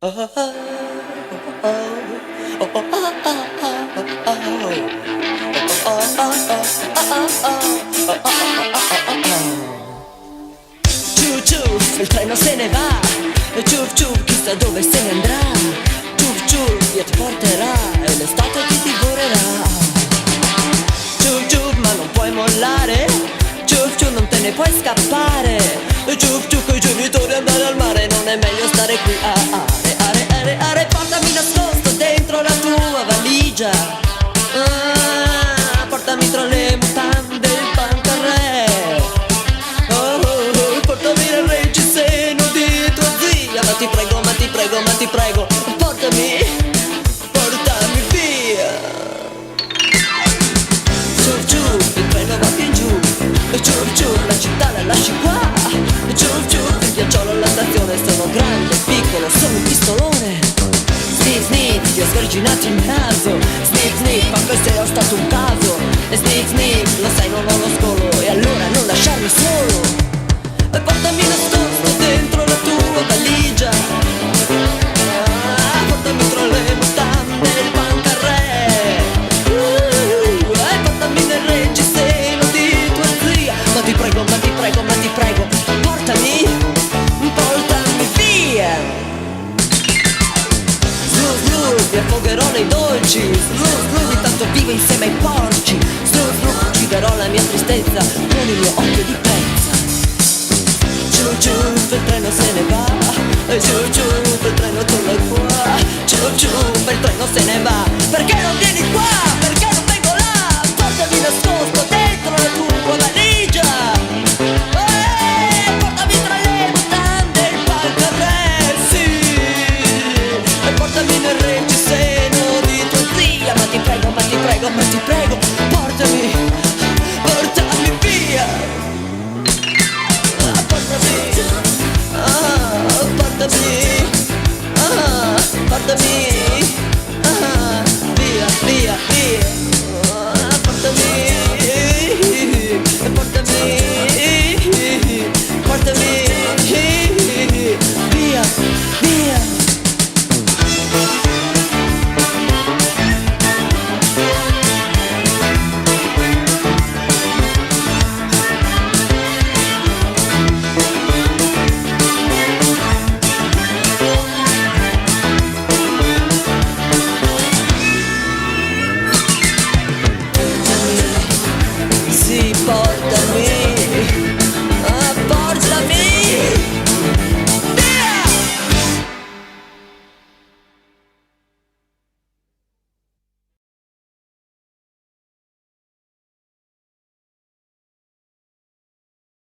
Ciuf ciuf, il treno se ne va. Ciuf ciuf, chissà dove se ne andrà. Ciuf ciuf, via ti porterà e l'estate ti divorerà. Ciuf ciuf, ma non puoi mollare. Ciuf ciuf, non te ne puoi scappare. Ciuf ciuf, coi genitori andare al mare, non è meglio stare qui a are. Portami nascosto dentro la tua valigia. Portami tra le mutande il pancarré. Portami nel reggiseno di tua zia. Ma ti prego, ma ti prego, ma ti prego, portami via. Ciuf ciuf, il treno va più in giù. Ciuf ciuf, la città la lasci qua. Ciuf ciuf, il ghiacciolo alla stazione. Sono grande, piccolo, sono un pistolone. Snip snip, ti ho sverginato il naso. Snip snip, anche se ho stato un caso. E snip snip, lo sai non ho lo scolo. E allora non lasciarmi solo. E portami nascosto dentro la tua valigia. Portami tra le mutande il pancarré. E portami nel reggiseno di tua zia. Ma ti prego, ma ti prego, ma ti prego, portami via. Mi affogherò nei dolci. Ogni tanto vivo insieme ai porci. Ucciderò la mia tristezza con il mio occhio di pezza. Ciuf ciuf, il treno se ne va. Ciuf ciuf, il treno torna qua. Ciuf ciuf, il treno se ne va. Perché non vieni qua? Perché non vengo là? Portami nascosto dentro la tua valigia. Portami tra le mutande il pancarré, sì. E portami nel reggiseno di tua zia. Ma ti prego, ma ti prego, ma ti